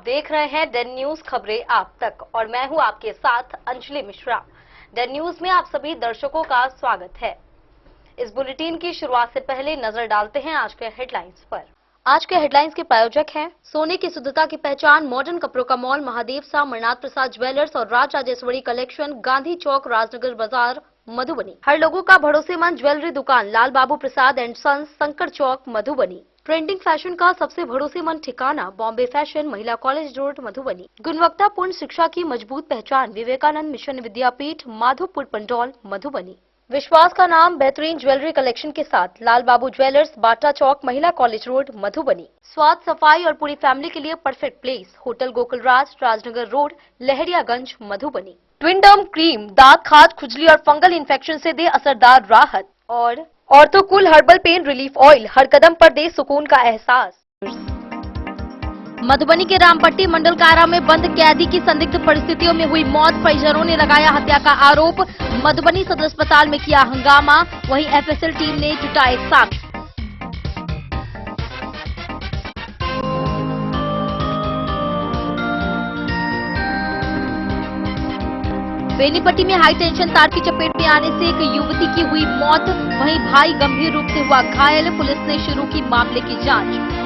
देख रहे हैं डेन न्यूज खबरें आप तक और मैं हूं आपके साथ अंजलि मिश्रा। डेन न्यूज में आप सभी दर्शकों का स्वागत है। इस बुलेटिन की शुरुआत से पहले नजर डालते हैं आज के हेडलाइंस पर। आज के हेडलाइंस के प्रायोजक हैं सोने की शुद्धता की पहचान मॉडर्न कपड़ों का मॉल महादेव सा अमरनाथ प्रसाद ज्वेलर्स और राज राजेश्वरी कलेक्शन, गांधी चौक, राजनगर बाजार, मधुबनी। हर लोगों का भरोसेमंद ज्वेलरी दुकान Lal Babu Prasad and sons, Shankar Chowk, Madhubani. Trending fashion का सबसे भरोसेमंद ठिकाना Bombay fashion, Mahila college road, Madhubani. गुणवत्तापूर्ण शिक्षा की मजबूत पहचान विवेकानंद मिशन विद्यापीठ, माधोपुर पंडौल, मधुबनी। विश्वास का नाम बेहतरीन ज्वेलरी कलेक्शन के साथ लाल बाबू ज्वेलर्स, बाटा चौक, महिला कॉलेज रोड, मधुबनी। स्वाद, सफाई और पूरी फैमिली के लिए perfect place hotel Gokulraj, Rajnagar road, Lahariaganj, Madhubani. Twinderm cream दांत, खाज, खुजली और फंगल इन्फेक्शन से दे असरदार राहत और ऑर्थोकूल हर्बल पेन रिलीफ ऑयल हर कदम पर दे सुकून का एहसास। मधुबनी के रामपट्टी मंडल कारा में बंद कैदी की संदिग्ध परिस्थितियों में हुई मौत, परिजनों ने लगाया हत्या का आरोप। मधुबनी सदर अस्पताल में किया हंगामा, वहीं एफएसएल टीम ने जुटाए साक्ष्य। बेनीपट्टी में हाई टेंशन तार की चपेट में आने से एक युवती की हुई मौत, वहीं भाई गंभीर रूप से हुआ घायल। पुलिस ने शुरू की मामले की जांच।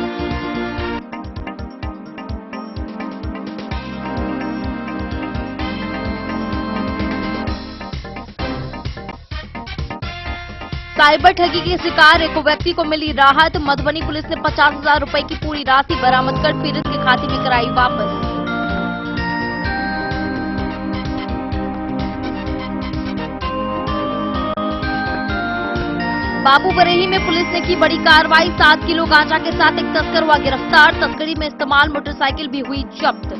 साइबर ठगी के शिकार एक व्यक्ति को मिली राहत। मधुबनी पुलिस ने 50,000 रुपए की पूरी राशि बरामद कर पीड़ित के खाते में कराई वापस। बाबू बरेली में पुलिस ने की बड़ी कार्रवाई, 7 किलो गांजा के साथ एक तस्कर हुआ गिरफ्तार। तस्करी में इस्तेमाल मोटरसाइकिल भी हुई जब्त।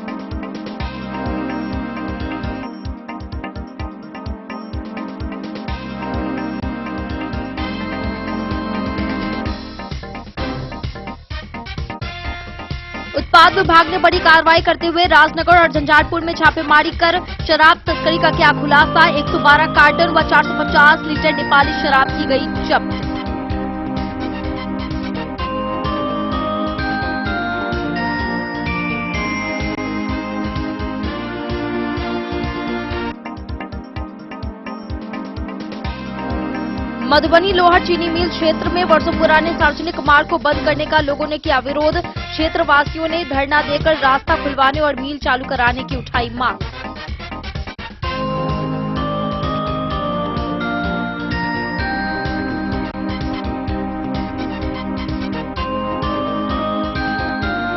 उत्पाद विभाग ने बड़ी कार्रवाई करते हुए राजनगर और झंझारपुर में छापेमारी कर शराब तस्करी का किया खुलासा। 112 कार्टन व 450 लीटर नेपाली शराब की गई जब्त। मधुबनी लोहर चीनी मिल क्षेत्र में वर्षों पुराने सार्वजनिक मार्ग को बंद करने का लोगों ने किया विरोध। क्षेत्रवासियों ने धरना देकर रास्ता खुलवाने और मिल चालू कराने की उठाई मांग।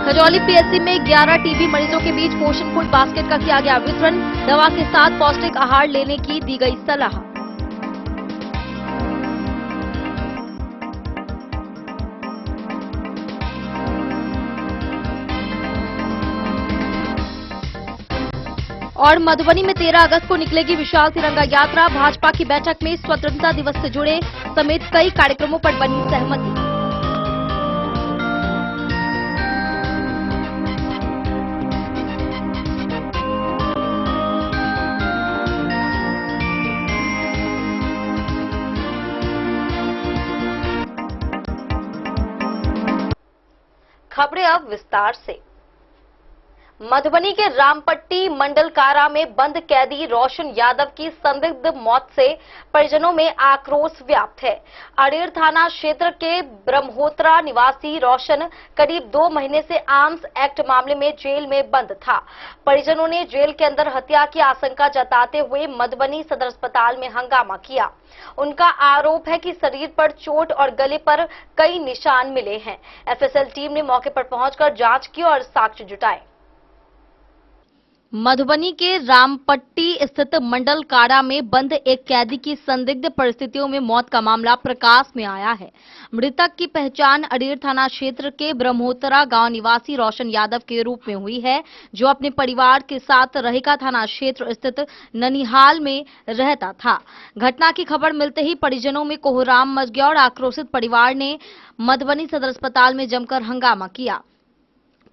खजौली पीएचसी में 11 टीबी मरीजों के बीच पोषण फूड बास्केट का किया गया वितरण। दवा के साथ पौष्टिक आहार लेने की दी गई सलाह। और मधुबनी में 13 अगस्त को निकलेगी विशाल तिरंगा यात्रा। भाजपा की बैठक में स्वतंत्रता दिवस से जुड़े समेत कई कार्यक्रमों पर बनी सहमति। खबरें अब विस्तार से। मधुबनी के रामपट्टी मंडल कारा में बंद कैदी रोशन यादव की संदिग्ध मौत से परिजनों में आक्रोश व्याप्त है। अड़ेर थाना क्षेत्र के ब्रह्मोत्रा निवासी रोशन करीब 2 महीने से आर्म्स एक्ट मामले में जेल में बंद था। परिजनों ने जेल के अंदर हत्या की आशंका जताते हुए मधुबनी सदर अस्पताल में हंगामा किया। उनका आरोप है कि शरीर पर चोट और गले पर कई निशान मिले हैं। एफएसएल टीम ने मौके पर पहुंचकर जांच की और साक्ष्य जुटाए। मधुबनी के रामपट्टी स्थित मंडल कारा में बंद एक कैदी की संदिग्ध परिस्थितियों में मौत का मामला प्रकाश में आया है। मृतक की पहचान अड़ेर थाना क्षेत्र के ब्रह्मोत्रा गांव निवासी रोशन यादव के रूप में हुई है, जो अपने परिवार के साथ रहेका थाना क्षेत्र स्थित ननिहाल में रहता था। घटना की खबर मिलते ही परिजनों में कोहराम मच गया और आक्रोशित परिवार ने मधुबनी सदर अस्पताल में जमकर हंगामा किया।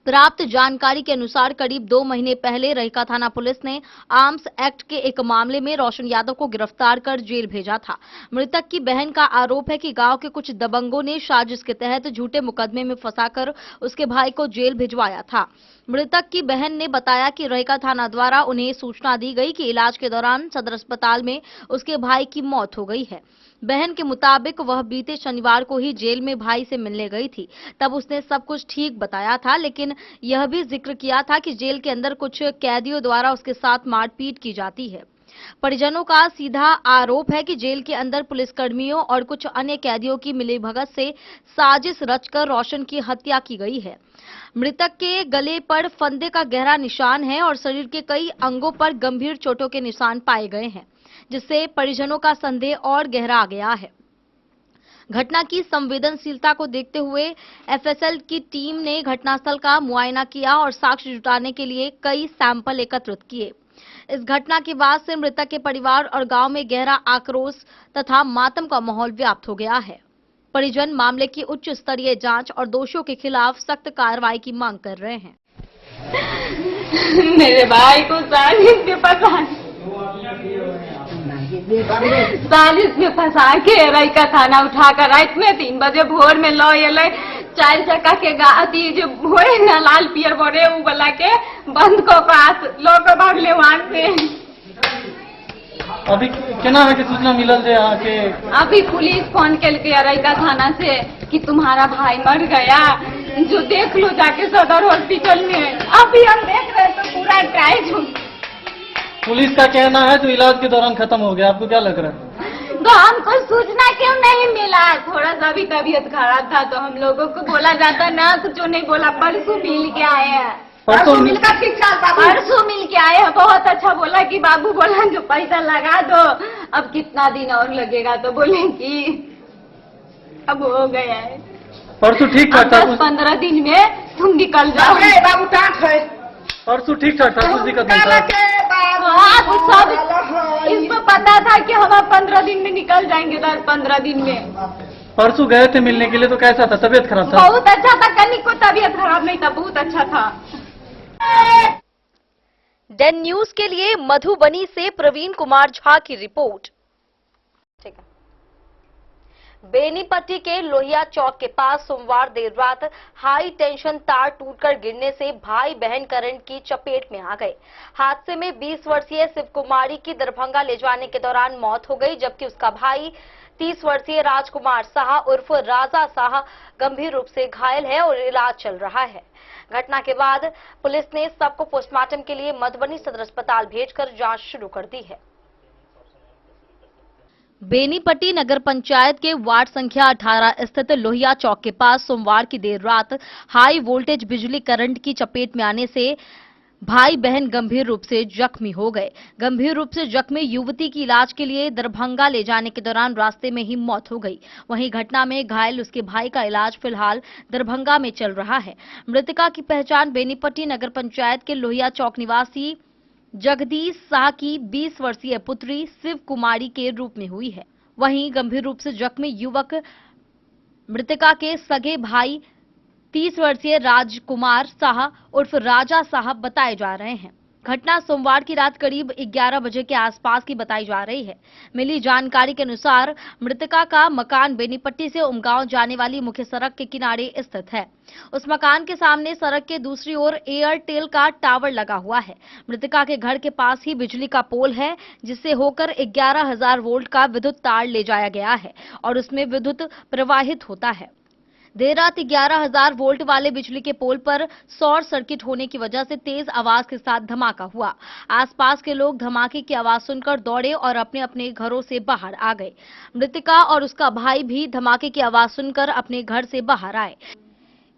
प्राप्त जानकारी के अनुसार करीब 2 महीने पहले रहिका थाना पुलिस ने आर्म्स एक्ट के एक मामले में रोशन यादव को गिरफ्तार कर जेल भेजा था। मृतक की बहन का आरोप है कि गांव के कुछ दबंगों ने साजिश के तहत झूठे मुकदमे में फंसाकर उसके भाई को जेल भिजवाया था। मृतक की बहन ने बताया कि रहिका थाना द्वारा उन्हें सूचना दी गई कि इलाज के दौरान सदर अस्पताल में उसके भाई की मौत हो गई है। बहन के मुताबिक वह बीते शनिवार को ही जेल में भाई से मिलने गई थी। तब उसने सब कुछ ठीक बताया था, लेकिन यह भी जिक्र किया था कि जेल के अंदर कुछ कैदियों द्वारा उसके साथ मारपीट की जाती है। परिजनों का सीधा आरोप है कि जेल के अंदर पुलिसकर्मियों और कुछ अन्य कैदियों की मिलीभगत से साजिश रचकर रोशन की हत्या की गई है। मृतक के गले पर फंदे का गहरा निशान है और शरीर के कई अंगों पर गंभीर चोटों के निशान पाए गए हैं, जिससे परिजनों का संदेह और गहरा गया है। घटना की संवेदनशीलता को देखते हुए एफएसएल की टीम ने घटनास्थल का मुआयना किया और साक्ष्य जुटाने के लिए कई सैंपल एकत्रित किए। इस घटना के बाद से मृतक के परिवार और गांव में गहरा आक्रोश तथा मातम का माहौल व्याप्त हो गया है। परिजन मामले की उच्च स्तरीय जांच और दोषियों के खिलाफ सख्त कार्रवाई की मांग कर रहे हैं। मेरे भाई को साजिश में फंसा के रहिका थाना उठा कर रात में 3 बजे भोर में लो ये 4 चक्का के गाती जो भोरे न लाल पियर बोरे उ वाला के बंद को पास लोग भागले वहां से। अभी केना है कि सूचना मिलल जे यहाँ के अभी पुलिस फोन के रहिका थाना से कि तुम्हारा भाई मर गया, जो देख लो जाके सदर हॉस्पिटल में। अभी हम देख रहे तो पूरा ट्राई। पुलिस का कहना है जो इलाज के दौरान खत्म हो गया। आपको क्या लग रहा है? तो हमको सूचना क्यों नहीं मिला? थोड़ा सा भी तबीयत खराब था तो हम लोगों को बोला जाता ना, कुछ नहीं बोला। परसों मिल के आए हैं, परसों मिल के आए हैं। बहुत अच्छा बोला कि बाबू बोला जो पैसा लगा दो, अब कितना दिन और लगेगा? तो बोले कि अब हो गया है, परसों ठीक ठाक था। 10-15 दिन में तुम निकल जाओ। बाबू टाट है, परसों ठीक ठाक था, कुछ दिक्कत नहीं था। सब इसको पता था कि हम 15 दिन में निकल जाएंगे। 10-15 दिन में परसों गए थे मिलने के लिए, तो कैसा था? तबीयत खराब था? बहुत अच्छा था, कहीं को तबीयत खराब नहीं था, बहुत अच्छा था। डेन न्यूज के लिए मधुबनी से प्रवीण कुमार झा की रिपोर्ट। ठीक है। बेनीपट्टी के लोहिया चौक के पास सोमवार देर रात हाई टेंशन तार टूटकर गिरने से भाई बहन करंट की चपेट में आ गए। हादसे में 20 वर्षीय शिव कुमारी की दरभंगा ले जाने के दौरान मौत हो गई, जबकि उसका भाई 30 वर्षीय राजकुमार साह उर्फ राजा साह गंभीर रूप से घायल है और इलाज चल रहा है। घटना के बाद पुलिस ने सबको पोस्टमार्टम के लिए मधुबनी सदर अस्पताल भेजकर जांच शुरू कर दी है। बेनीपट्टी नगर पंचायत के वार्ड संख्या 18 स्थित लोहिया चौक के पास सोमवार की देर रात हाई वोल्टेज बिजली करंट की चपेट में आने से भाई बहन गंभीर रूप से जख्मी हो गए। गंभीर रूप से जख्मी युवती की इलाज के लिए दरभंगा ले जाने के दौरान रास्ते में ही मौत हो गई। वहीं घटना में घायल उसके भाई का इलाज फिलहाल दरभंगा में चल रहा है। मृतका की पहचान बेनीपट्टी नगर पंचायत के लोहिया चौक निवासी जगदीश शाह की 20 वर्षीय पुत्री शिव कुमारी के रूप में हुई है। वहीं गंभीर रूप से जख्मी युवक मृतका के सगे भाई 30 वर्षीय राजकुमार साह उर्फ राजा साहब बताए जा रहे हैं। घटना सोमवार की रात करीब 11 बजे के आसपास की बताई जा रही है। मिली जानकारी के अनुसार मृतका का मकान बेनीपट्टी से उमगांव जाने वाली मुख्य सड़क के किनारे स्थित है। उस मकान के सामने सड़क के दूसरी ओर एयरटेल का टावर लगा हुआ है। मृतका के घर के पास ही बिजली का पोल है, जिससे होकर 11,000 वोल्ट का विद्युत तार ले जाया गया है और उसमें विद्युत प्रवाहित होता है। देर रात 11,000 वोल्ट वाले बिजली के पोल पर शॉर्ट सर्किट होने की वजह से तेज आवाज के साथ धमाका हुआ। आसपास के लोग धमाके की आवाज सुनकर दौड़े और अपने अपने घरों से बाहर आ गए। मृतका और उसका भाई भी धमाके की आवाज सुनकर अपने घर से बाहर आए।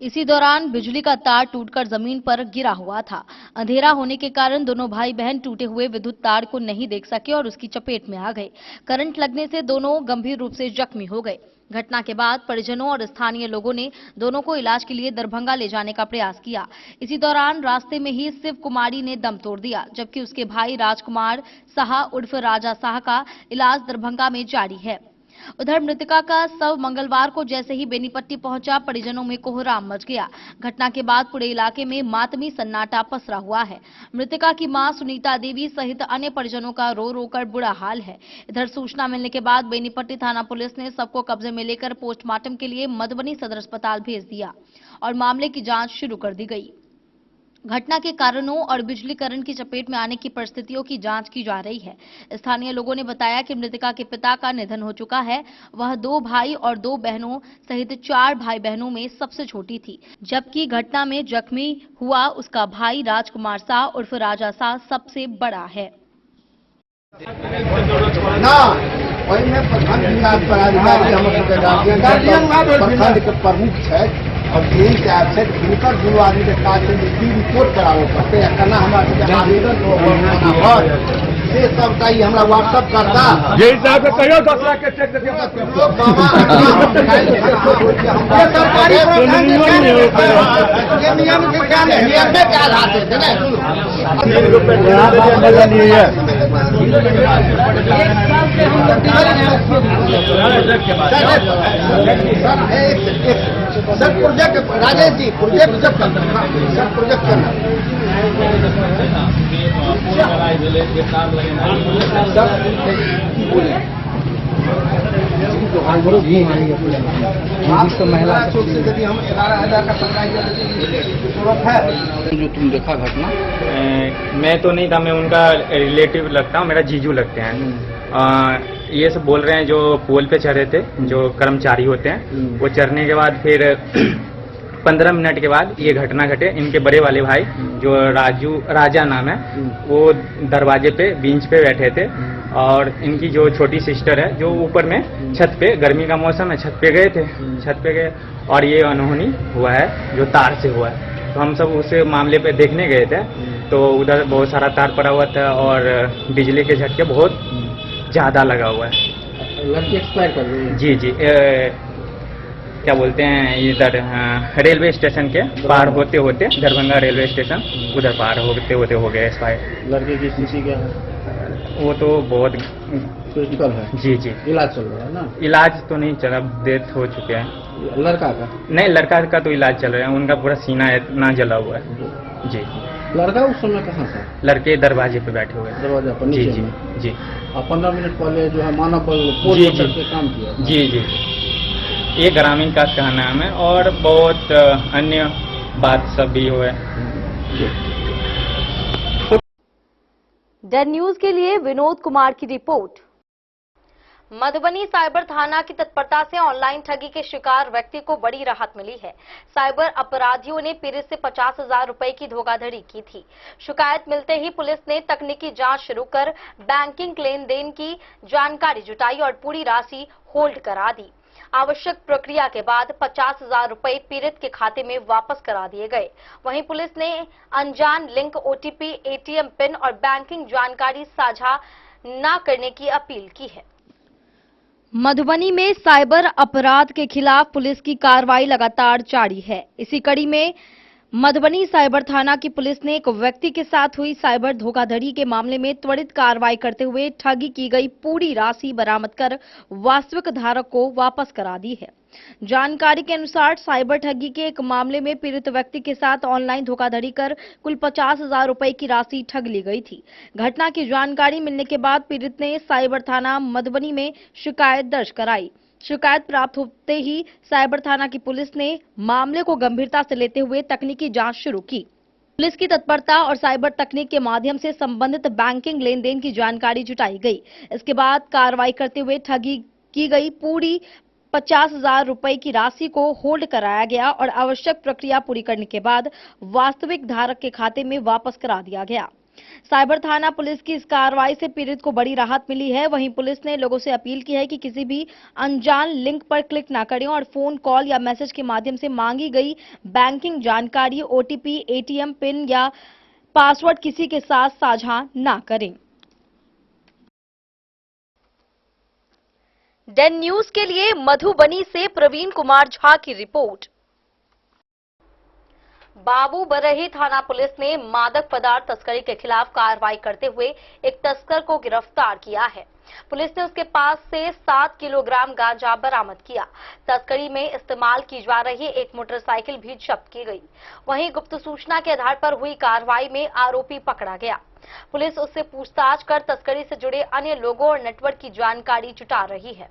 इसी दौरान बिजली का तार टूटकर जमीन पर गिरा हुआ था। अंधेरा होने के कारण दोनों भाई बहन टूटे हुए विद्युत तार को नहीं देख सके और उसकी चपेट में आ गए। करंट लगने से दोनों गंभीर रूप से जख्मी हो गए। घटना के बाद परिजनों और स्थानीय लोगों ने दोनों को इलाज के लिए दरभंगा ले जाने का प्रयास किया। इसी दौरान रास्ते में ही शिव कुमारी ने दम तोड़ दिया, जबकि उसके भाई राजकुमार साह उर्फ राजा साह का इलाज दरभंगा में जारी है। उधर मृतका का शव मंगलवार को जैसे ही बेनीपट्टी पहुंचा, परिजनों में कोहराम मच गया। घटना के बाद पूरे इलाके में मातमी सन्नाटा पसरा हुआ है। मृतका की मां सुनीता देवी सहित अन्य परिजनों का रो रो कर बुरा हाल है। इधर सूचना मिलने के बाद बेनीपट्टी थाना पुलिस ने शव को कब्जे में लेकर पोस्टमार्टम के लिए मधुबनी सदर अस्पताल भेज दिया और मामले की जांच शुरू कर दी गई। घटना के कारणों और बिजलीकरण की चपेट में आने की परिस्थितियों की जांच की जा रही है। स्थानीय लोगों ने बताया कि मृतका के पिता का निधन हो चुका है। वह 2 भाई और 2 बहनों सहित 4 भाई बहनों में सबसे छोटी थी, जबकि घटना में जख्मी हुआ उसका भाई राजकुमार शाह उर्फ राजा शाह सबसे बड़ा है। ना वही में प्रखंड विकास पदाधिकारी हमर प्रखंड के प्रमुख है और जेल के आछे हुनकर दुनू आदमी के काज के रिपोर्ट कराबो पड़ते केना हमरा आवेदन से सबटा ई हमरा व्हाट्सएप करता ये हिसाब से कहियो 10 लाख के चेक देते ये सरकारी ये नियम के क्या है नियम में क्या आधार है ना sir project Rajesh ji project जब सर प्रोजेक्ट करना महिला यदि हम 11,000 का जो तुम देखा घटना, मैं तो नहीं था, मैं उनका रिलेटिव लगता हूँ, मेरा जीजू लगते हैं। ये सब बोल रहे हैं जो पोल पे चढ़े थे, जो कर्मचारी होते हैं, वो चढ़ने के बाद फिर 15 मिनट के बाद ये घटना घटे। इनके बड़े वाले भाई जो राजा नाम है, वो दरवाजे पे बेंच पे बैठे थे और इनकी जो छोटी सिस्टर है जो ऊपर में छत पे, गर्मी का मौसम है, छत पे गए थे, छत पे गए और ये अनहोनी हुआ है जो तार से हुआ है। तो हम सब उस मामले पे देखने गए थे, तो उधर बहुत सारा तार पड़ा हुआ था और बिजली के झटके बहुत ज़्यादा लगा हुआ है। लड़की एक्सपायर कर गई। जी जी, क्या बोलते हैं, इधर रेलवे स्टेशन के पार होते होते, दरभंगा रेलवे स्टेशन उधर पार होते होते हो गए एक्सपायर। लड़के की स्थिति क्या है? वो तो बहुत क्रिटिकल है। जी जी, इलाज चल रहा है ना? इलाज तो नहीं चला, डेथ हो चुके हैं। लड़का का नहीं, लड़का का तो इलाज चल रहा है, उनका पूरा सीना इतना जला हुआ है। जी। लड़का उस समय कहाँ था? लड़के दरवाजे पे बैठे हुए। दरवाजा पर जी नीचे जी में? जी। और 15 मिनट पहले जो है मानव बल जी जी पे काम किया। जी जी, ये ग्रामीण का कहना है और बहुत अन्य बात सब भी हुए। डेन न्यूज के लिए विनोद कुमार की रिपोर्ट। मधुबनी साइबर थाना की तत्परता से ऑनलाइन ठगी के शिकार व्यक्ति को बड़ी राहत मिली है। साइबर अपराधियों ने पीड़ित से 50,000 रुपए की धोखाधड़ी की थी। शिकायत मिलते ही पुलिस ने तकनीकी जांच शुरू कर बैंकिंग लेन देन की जानकारी जुटाई और पूरी राशि होल्ड करा दी। आवश्यक प्रक्रिया के बाद 50,000 रुपए पीड़ित के खाते में वापस करा दिए गए। वहीं पुलिस ने अनजान लिंक, ओटीपी, एटीएम पिन और बैंकिंग जानकारी साझा न करने की अपील की है। मधुबनी में साइबर अपराध के खिलाफ पुलिस की कार्रवाई लगातार जारी है। इसी कड़ी में मधुबनी साइबर थाना की पुलिस ने एक व्यक्ति के साथ हुई साइबर धोखाधड़ी के मामले में त्वरित कार्रवाई करते हुए ठगी की गई पूरी राशि बरामद कर वास्तविक धारक को वापस करा दी है। जानकारी के अनुसार साइबर ठगी के एक मामले में पीड़ित व्यक्ति के साथ ऑनलाइन धोखाधड़ी कर कुल 50,000 रुपए की राशि ठग ली गई थी। घटना की जानकारी मिलने के बाद पीड़ित ने साइबर थाना मधुबनी में शिकायत दर्ज कराई। शिकायत प्राप्त होते ही साइबर थाना की पुलिस ने मामले को गंभीरता से लेते हुए तकनीकी जांच शुरू की। पुलिस की तत्परता और साइबर तकनीक के माध्यम से संबंधित बैंकिंग लेन देन की जानकारी जुटाई गई। इसके बाद कार्रवाई करते हुए ठगी की गई पूरी 50,000 रुपए की राशि को होल्ड कराया गया और आवश्यक प्रक्रिया पूरी करने के बाद वास्तविक धारक के खाते में वापस करा दिया गया। साइबर थाना पुलिस की इस कार्रवाई से पीड़ित को बड़ी राहत मिली है। वहीं पुलिस ने लोगों से अपील की है कि किसी भी अनजान लिंक पर क्लिक न करें और फोन कॉल या मैसेज के माध्यम से मांगी गई बैंकिंग जानकारी, ओटीपी, एटीएम पिन या पासवर्ड किसी के साथ साझा न करें। डेन न्यूज के लिए मधुबनी से प्रवीण कुमार झा की रिपोर्ट। बाबू बरही थाना पुलिस ने मादक पदार्थ तस्करी के खिलाफ कार्रवाई करते हुए एक तस्कर को गिरफ्तार किया है। पुलिस ने उसके पास से 7 किलोग्राम गांजा बरामद किया। तस्करी में इस्तेमाल की जा रही एक मोटरसाइकिल भी जब्त की गई। वहीं गुप्त सूचना के आधार पर हुई कार्रवाई में आरोपी पकड़ा गया। पुलिस उससे पूछताछ कर तस्करी से जुड़े अन्य लोगों और नेटवर्क की जानकारी जुटा रही है।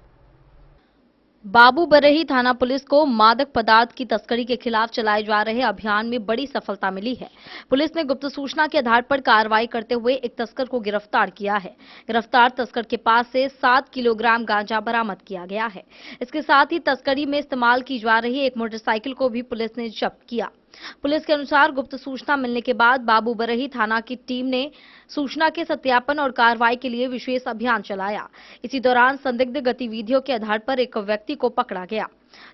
बाबू बरही थाना पुलिस को मादक पदार्थ की तस्करी के खिलाफ चलाए जा रहे अभियान में बड़ी सफलता मिली है। पुलिस ने गुप्त सूचना के आधार पर कार्रवाई करते हुए एक तस्कर को गिरफ्तार किया है। गिरफ्तार तस्कर के पास से 7 किलोग्राम गांजा बरामद किया गया है। इसके साथ ही तस्करी में इस्तेमाल की जा रही एक मोटरसाइकिल को भी पुलिस ने जब्त किया। पुलिस के अनुसार गुप्त सूचना मिलने के बाद बाबू बरही थाना की टीम ने सूचना के सत्यापन और कार्रवाई के लिए विशेष अभियान चलाया। इसी दौरान संदिग्ध गतिविधियों के आधार पर एक व्यक्ति को पकड़ा गया।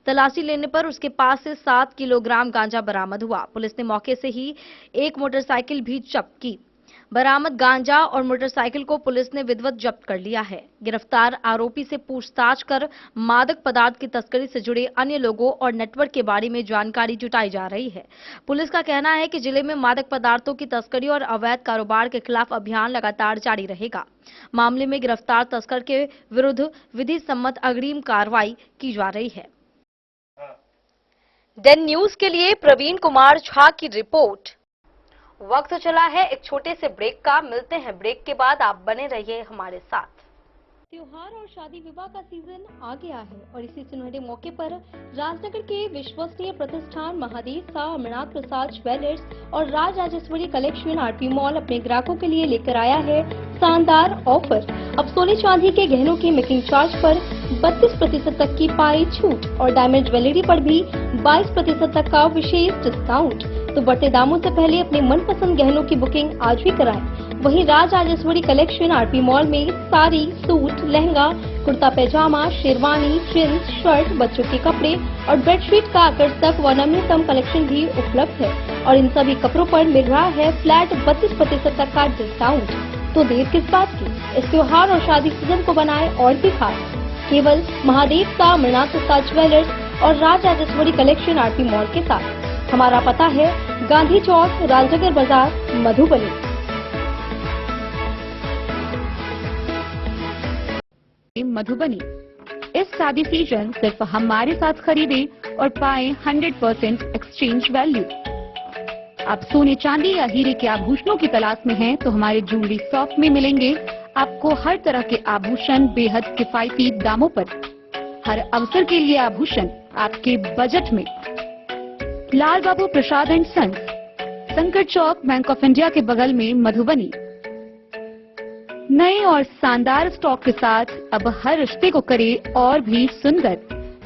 तलाशी लेने पर उसके पास से 7 किलोग्राम गांजा बरामद हुआ। पुलिस ने मौके से ही एक मोटरसाइकिल भी जब्त की। बरामद गांजा और मोटरसाइकिल को पुलिस ने विधिवत जब्त कर लिया है। गिरफ्तार आरोपी से पूछताछ कर मादक पदार्थ की तस्करी से जुड़े अन्य लोगों और नेटवर्क के बारे में जानकारी जुटाई जा रही है। पुलिस का कहना है कि जिले में मादक पदार्थों की तस्करी और अवैध कारोबार के खिलाफ अभियान लगातार जारी रहेगा। मामले में गिरफ्तार तस्कर के विरुद्ध विधि सम्मत अग्रिम कार्रवाई की जा रही है। डेन न्यूज के लिए प्रवीण कुमार झा की रिपोर्ट। वक्त चला है एक छोटे से ब्रेक का। मिलते हैं ब्रेक के बाद। आप बने रहिए हमारे साथ। त्योहार और शादी विवाह का सीजन आ गया है और इसी सुनहरे मौके पर राजनगर के विश्वसनीय प्रतिष्ठान महादेव शाह अमरनाथ प्रसाद ज्वेलर्स और Raj Rajeshwari collection RP mall अपने ग्राहकों के लिए लेकर आया है शानदार ऑफर। अब सोने चांदी के गहनों की मेकिंग चार्ज पर 32% तक की पाई छूट और डायमंड ज्वेलरी पर भी 22% तक का विशेष डिस्काउंट। तो बढ़ते दामों से पहले अपने मनपसंद गहनों की बुकिंग आज भी कराएं। वहीं राज राजेश्वरी कलेक्शन आरपी मॉल में साड़ी, सूट, लहंगा, कुर्ता पैजामा, शेरवानी, जींस, शर्ट, बच्चों के कपड़े और बेडशीट का आकर्षक व नवीनतम कलेक्शन भी उपलब्ध है और इन सभी कपड़ों पर मिल रहा है फ्लैट 32% तक का डिस्काउंट। तो देर किस बात की, इस त्योहार और शादी सीजन को बनाए और भी खास। केवल महादेव शाह अमरनाथ प्रसाद ज्वेलर्स और Raj Rajeshwari collection RP mall के साथ। हमारा पता है गांधी चौक, राजनगर बाजार, मधुबनी। मधुबनी इस शादी सीजन सिर्फ हमारे साथ खरीदे और पाए 100% एक्सचेंज वैल्यू। आप सोने चांदी या हीरे के आभूषणों की तलाश में हैं तो हमारे ज्वेलरी शॉप में मिलेंगे आपको हर तरह के आभूषण बेहद किफायती दामों पर। हर अवसर के लिए आभूषण आपके बजट में। लाल बाबू प्रसाद एंड सन्स, संकट चौक, बैंक ऑफ इंडिया के बगल में, मधुबनी। नए और शानदार स्टॉक के साथ अब हर रिश्ते को करे और भी सुंदर।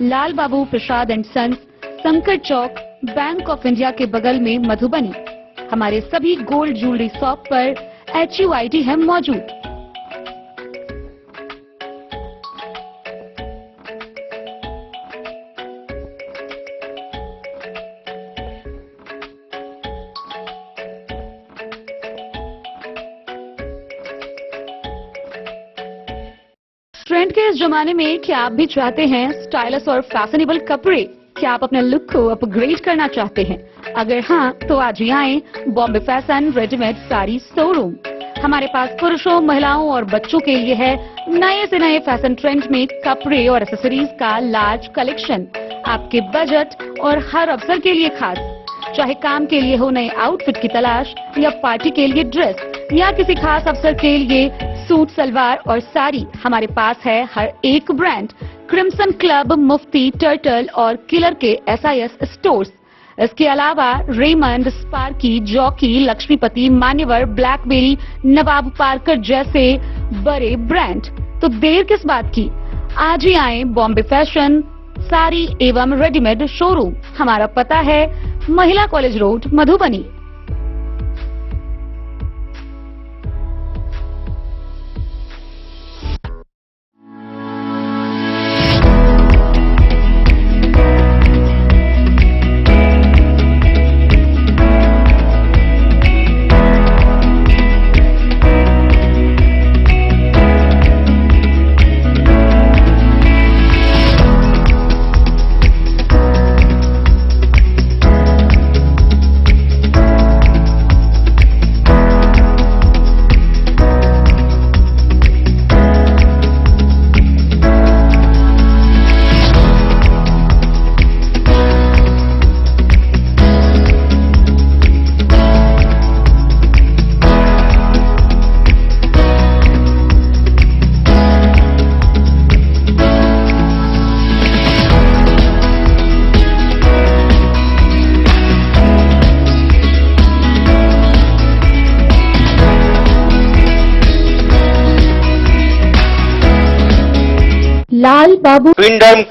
लाल बाबू प्रसाद एंड सन्स, संकट चौक, बैंक ऑफ इंडिया के बगल में, मधुबनी। हमारे सभी गोल्ड ज्वेलरी शॉप पर HUID है मौजूद। ट्रेंड के इस जमाने में क्या आप भी चाहते हैं स्टाइलिश और फैशनेबल कपड़े? क्या आप अपने लुक को अपग्रेड करना चाहते हैं? अगर हाँ, तो आज ही आए Bombay fashion readymade sari showroom. हमारे पास पुरुषों, महिलाओं और बच्चों के लिए है नए से नए फैशन ट्रेंड में कपड़े और एक्सेसरीज का लार्ज कलेक्शन। आपके बजट और हर अवसर के लिए खास। चाहे काम के लिए हो नए आउटफिट की तलाश या पार्टी के लिए ड्रेस या किसी खास अवसर के लिए सूट, सलवार और साड़ी, हमारे पास है हर एक ब्रांड। क्रिम्सन क्लब, मुफ्ती, टर्टल और किलर के SIS स्टोर्स। इसके अलावा रेमंड, स्पार्की, जॉकी, लक्ष्मीपति, मान्यवर, ब्लैकबेरी, नवाब पार्कर जैसे बड़े ब्रांड। तो देर किस बात की, आज ही आए बॉम्बे फैशन साड़ी एवं रेडीमेड शोरूम। हमारा पता है महिला कॉलेज रोड, मधुबनी। लाल बाबू। ट्विंडर्म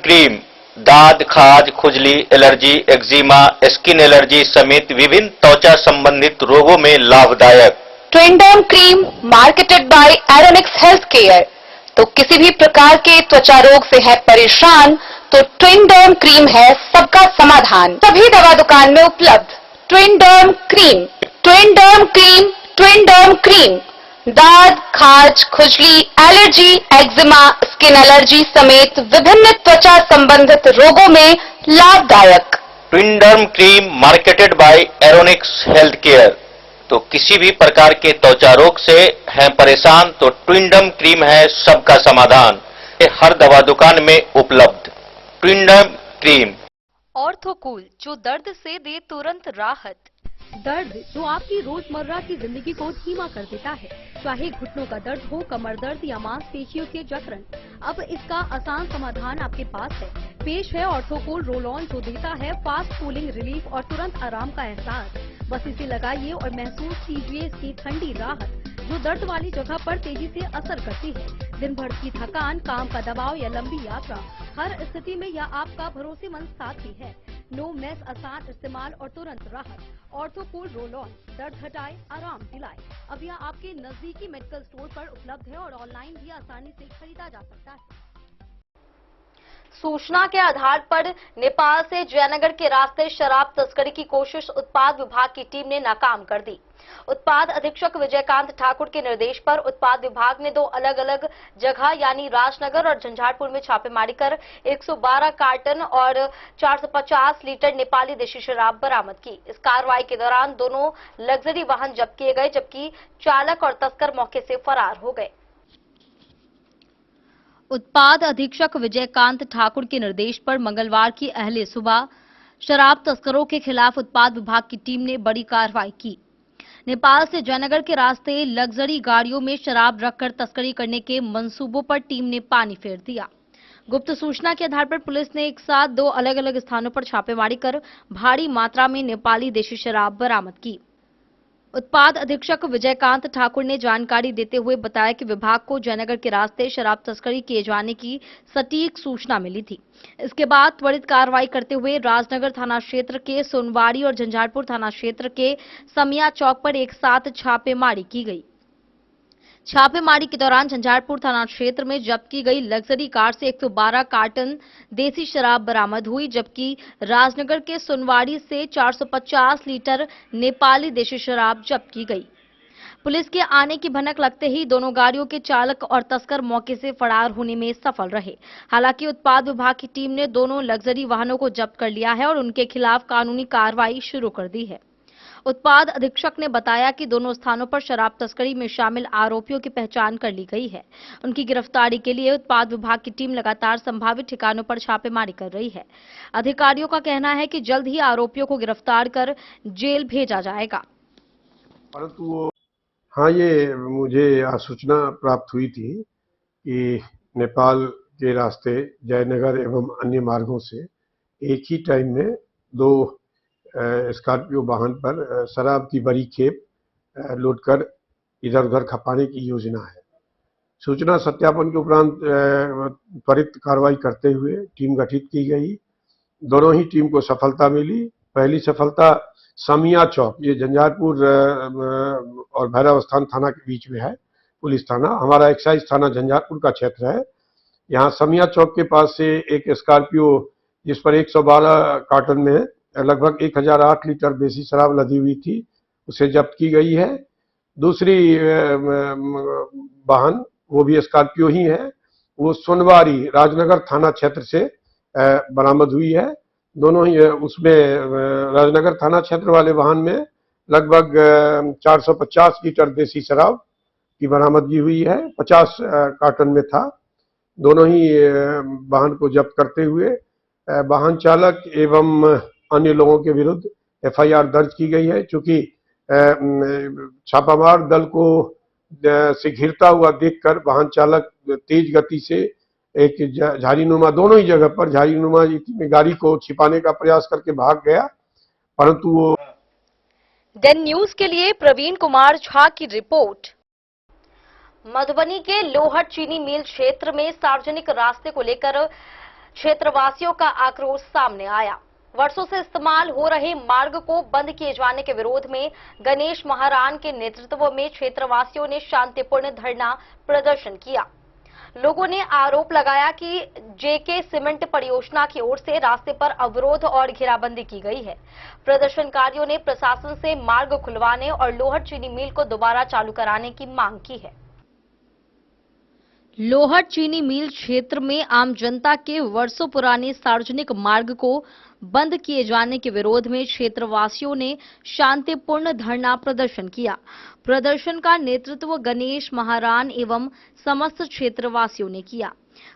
क्रीम दाद, खाज, खुजली, एलर्जी, एक्जिमा, स्किन एलर्जी समेत विभिन्न त्वचा संबंधित रोगों में लाभदायक। Twinderm cream marketed by Aeronix health care. तो किसी भी प्रकार के त्वचा रोग से है परेशान तो ट्विंडर्म क्रीम है सबका समाधान। सभी दवा दुकान में उपलब्ध। ट्विंडर्म क्रीम, ट्विंडर्म क्रीम, ट्विंडर्म क्रीम दाद, खाज, खुजली, एलर्जी, एक्जिमा, स्किन एलर्जी समेत विभिन्न त्वचा संबंधित रोगों में लाभदायक। Twinderm cream marketed by Aeronix health care. तो किसी भी प्रकार के त्वचा रोग से हैं परेशान तो ट्विंडर्म क्रीम है सबका समाधान। ये हर दवा दुकान में उपलब्ध। ट्विंडर्म क्रीम। ऑर्थोकूल, जो दर्द से दे तुरंत राहत। दर्द जो आपकी रोजमर्रा की जिंदगी को धीमा कर देता है, चाहे घुटनों का दर्द हो, कमर दर्द या मांसपेशियों के जकड़न, अब इसका आसान समाधान आपके पास है। पेश है ऑर्थोकूल रोल ऑन, जो देता है फास्ट कूलिंग रिलीफ और तुरंत आराम का एहसास। बस इसे लगाइए और महसूस कीजिए इसकी ठंडी राहत, जो दर्द वाली जगह पर तेजी से असर करती है। दिन भर की थकान, काम का दबाव या लंबी यात्रा, हर स्थिति में यह आपका भरोसेमंद साथी है। नो मेस, आसान इस्तेमाल और तुरंत राहत। ऑर्थोकूल रोल ऑन, दर्द हटाए, आराम दिलाए। अब यह आपके नजदीकी मेडिकल स्टोर पर उपलब्ध है और ऑनलाइन भी आसानी से खरीदा जा सकता है। सूचना के आधार पर नेपाल से जयनगर के रास्ते शराब तस्करी की कोशिश उत्पाद विभाग की टीम ने नाकाम कर दी। उत्पाद अधीक्षक विजयकांत ठाकुर के निर्देश पर उत्पाद विभाग ने 2 अलग अलग जगह यानी राजनगर और झंझारपुर में छापेमारी कर 112 कार्टन और 450 लीटर नेपाली देशी शराब बरामद की। इस कार्रवाई के दौरान दोनों लग्जरी वाहन जब्त किए गए, जबकि चालक और तस्कर मौके से फरार हो गए। उत्पाद अधीक्षक विजयकांत ठाकुर के निर्देश पर मंगलवार की अहले सुबह शराब तस्करों के खिलाफ उत्पाद विभाग की टीम ने बड़ी कार्रवाई की। नेपाल से जयनगर के रास्ते लग्जरी गाड़ियों में शराब रखकर तस्करी करने के मंसूबों पर टीम ने पानी फेर दिया। गुप्त सूचना के आधार पर पुलिस ने एक साथ 2 अलग अलग स्थानों पर छापेमारी कर भारी मात्रा में नेपाली देशी शराब बरामद की। उत्पाद अधीक्षक विजयकांत ठाकुर ने जानकारी देते हुए बताया कि विभाग को जयनगर के रास्ते शराब तस्करी किए जाने की सटीक सूचना मिली थी। इसके बाद त्वरित कार्रवाई करते हुए राजनगर थाना क्षेत्र के सोनवाड़ी और झंझारपुर थाना क्षेत्र के समिया चौक पर एक साथ छापेमारी की गई। छापेमारी के दौरान झंझारपुर थाना क्षेत्र में जब्त की गई लग्जरी कार से 112 कार्टन देसी शराब बरामद हुई, जबकि राजनगर के सुनवाड़ी से 450 लीटर नेपाली देशी शराब जब्त की गई। पुलिस के आने की भनक लगते ही दोनों गाड़ियों के चालक और तस्कर मौके से फरार होने में सफल रहे। हालांकि उत्पाद विभाग की टीम ने दोनों लग्जरी वाहनों को जब्त कर लिया है और उनके खिलाफ कानूनी कार्रवाई शुरू कर दी है। उत्पाद अधीक्षक ने बताया कि दोनों स्थानों पर शराब तस्करी में शामिल आरोपियों की पहचान कर ली गई है। उनकी गिरफ्तारी के लिए उत्पाद विभाग की टीम लगातार संभावित ठिकानों पर छापेमारी कर रही है। अधिकारियों का कहना है कि जल्द ही आरोपियों को गिरफ्तार कर जेल भेजा जाएगा। परंतु हाँ, ये मुझे सूचना प्राप्त हुई थी कि नेपाल के रास्ते जयनगर एवं अन्य मार्गों से एक ही टाइम में 2 स्कॉर्पियो वाहन पर शराब की बड़ी खेप लोड कर इधर उधर खपाने की योजना है। सूचना सत्यापन के उपरांत त्वरित कार्रवाई करते हुए टीम गठित की गई। दोनों ही टीम को सफलता मिली। पहली सफलता समिया चौक, ये झंझारपुर और भैरव स्थान थाना के बीच में है, पुलिस थाना। हमारा एक्साइज थाना झंझारपुर का क्षेत्र है। यहाँ समिया चौक के पास से एक स्कॉर्पियो जिस पर 112 कार्टन में लगभग 1008 लीटर देसी शराब लदी हुई थी, उसे जब्त की गई है। दूसरी वाहन, वो भी स्कॉर्पियो ही है, वो सोनवाड़ी राजनगर थाना क्षेत्र से बरामद हुई है। दोनों ही उसमें राजनगर थाना क्षेत्र वाले वाहन में लगभग 450 लीटर देसी शराब की बरामदगी हुई है। 50 कार्टन में था। दोनों ही वाहन को जब्त करते हुए वाहन चालक एवं अन्य लोगों के विरुद्ध FIR दर्ज की गई है। चूंकि छापामार दल को से घिरता हुआ देखकर वाहन चालक तेज गति से एक झाड़ीनुमा, दोनों ही जगह पर झाड़ीनुमा में गाड़ी को छिपाने का प्रयास करके भाग गया, परंतु वो। डेन न्यूज के लिए प्रवीण कुमार झा की रिपोर्ट। मधुबनी के लोहट चीनी मिल क्षेत्र में सार्वजनिक रास्ते को लेकर क्षेत्रवासियों का आक्रोश सामने आया। वर्षों से इस्तेमाल हो रहे मार्ग को बंद किए जाने के विरोध में गणेश महारान के नेतृत्व में क्षेत्रवासियों ने शांतिपूर्ण धरना प्रदर्शन किया। लोगों ने आरोप लगाया कि जेके सीमेंट परियोजना की ओर से रास्ते पर अवरोध और घेराबंदी की गई है। प्रदर्शनकारियों ने प्रशासन से मार्ग खुलवाने और लोहट चीनी मिल को दोबारा चालू कराने की मांग की है। लोहट चीनी मिल क्षेत्र में आम जनता के वर्षों पुराने सार्वजनिक मार्ग को बंद किए जाने के विरोध में क्षेत्रवासियों ने शांतिपूर्ण धरना प्रदर्शन किया। प्रदर्शन का नेतृत्व गणेश महारान एवं समस्त क्षेत्रवासियों ने किया।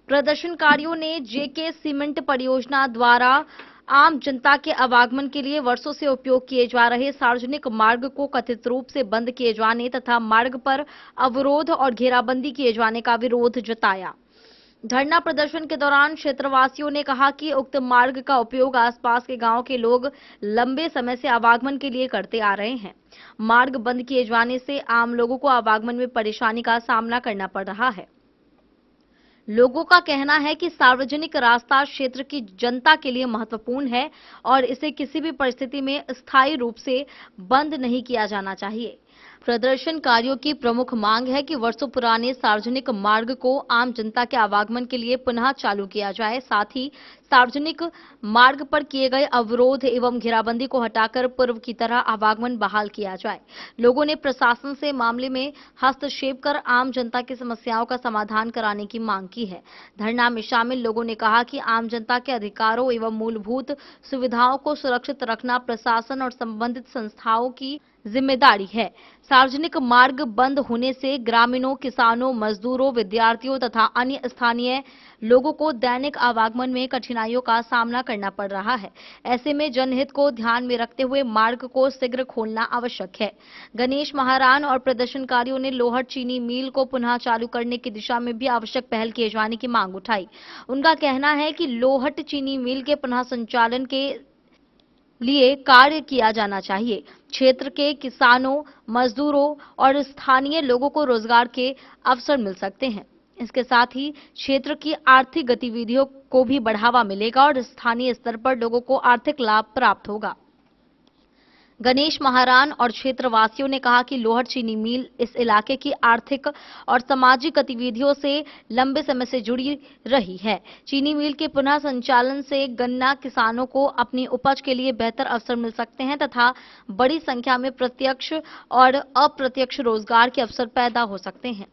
प्रदर्शनकारियों ने जेके सीमेंट परियोजना द्वारा आम जनता के आवागमन के लिए वर्षों से उपयोग किए जा रहे सार्वजनिक मार्ग को कथित रूप से बंद किए जाने तथा मार्ग पर अवरोध और घेराबंदी किए जाने का विरोध जताया। धरना प्रदर्शन के दौरान क्षेत्रवासियों ने कहा कि उक्त मार्ग का उपयोग आसपास के गांव के लोग लंबे समय से आवागमन के लिए करते आ रहे हैं। मार्ग बंद किए जाने से आम लोगों को आवागमन में परेशानी का सामना करना पड़ रहा है। लोगों का कहना है कि सार्वजनिक रास्ता क्षेत्र की जनता के लिए महत्वपूर्ण है और इसे किसी भी परिस्थिति में स्थायी रूप से बंद नहीं किया जाना चाहिए। प्रदर्शनकारियों की प्रमुख मांग है कि वर्षों पुराने सार्वजनिक मार्ग को आम जनता के आवागमन के लिए पुनः चालू किया जाए। साथ ही सार्वजनिक मार्ग पर किए गए अवरोध एवं घेराबंदी को हटाकर पूर्व की तरह आवागमन बहाल किया जाए। लोगों ने प्रशासन से मामले में हस्तक्षेप कर आम जनता की समस्याओं का समाधान कराने की मांग की है। धरना में शामिल लोगों ने कहा कि आम जनता के अधिकारों एवं मूलभूत सुविधाओं को सुरक्षित रखना प्रशासन और संबंधित संस्थाओं की जिम्मेदारी है। सार्वजनिक मार्ग बंद होने से ग्रामीणों, किसानों, मजदूरों, विद्यार्थियों तथा अन्य स्थानीय लोगों को दैनिक आवागमन में कठिनाइयों का सामना करना पड़ रहा है। ऐसे में जनहित को ध्यान में रखते हुए मार्ग को शीघ्र खोलना आवश्यक है। गणेश महारान और प्रदर्शनकारियों ने लोहट चीनी मिल को पुनः चालू करने की दिशा में भी आवश्यक पहल किए जाने की मांग उठाई। उनका कहना है कि लोहट चीनी मिल के पुनः संचालन के लिए कार्य किया जाना चाहिए। क्षेत्र के किसानों, मजदूरों और स्थानीय लोगों को रोजगार के अवसर मिल सकते हैं। इसके साथ ही क्षेत्र की आर्थिक गतिविधियों को भी बढ़ावा मिलेगा और स्थानीय स्तर पर लोगों को आर्थिक लाभ प्राप्त होगा। गणेश महारान और क्षेत्रवासियों ने कहा कि लोहट चीनी मिल इस इलाके की आर्थिक और सामाजिक गतिविधियों से लंबे समय से जुड़ी रही है। चीनी मिल के पुनः संचालन से गन्ना किसानों को अपनी उपज के लिए बेहतर अवसर मिल सकते हैं तथा बड़ी संख्या में प्रत्यक्ष और अप्रत्यक्ष रोजगार के अवसर पैदा हो सकते हैं।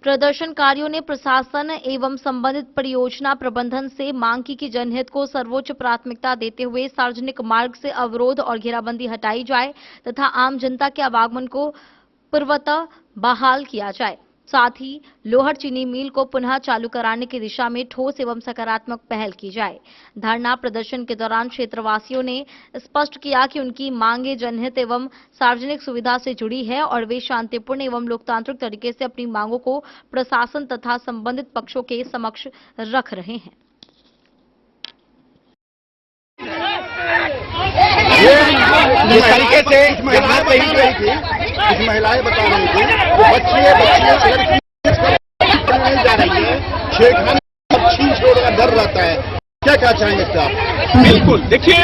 प्रदर्शनकारियों ने प्रशासन एवं संबंधित परियोजना प्रबंधन से मांग की कि जनहित को सर्वोच्च प्राथमिकता देते हुए सार्वजनिक मार्ग से अवरोध और घेराबंदी हटाई जाए तथा आम जनता के आवागमन को पूर्वतः बहाल किया जाए। साथ ही लोहट चीनी मिल को पुनः चालू कराने की दिशा में ठोस एवं सकारात्मक पहल की जाए। धरना प्रदर्शन के दौरान क्षेत्रवासियों ने स्पष्ट किया कि उनकी मांगे जनहित एवं सार्वजनिक सुविधा से जुड़ी है और वे शांतिपूर्ण एवं लोकतांत्रिक तरीके से अपनी मांगों को प्रशासन तथा संबंधित पक्षों के समक्ष रख रहे हैं। जिस तरीके से जहाँ कही गई थी, कुछ महिलाएं बता रही थी, बच्चियां नहीं जा रही है, छेड़खानी छीन छोड़ का डर रहता है। क्या क्या चाहेंगे इससे आप? बिल्कुल, देखिए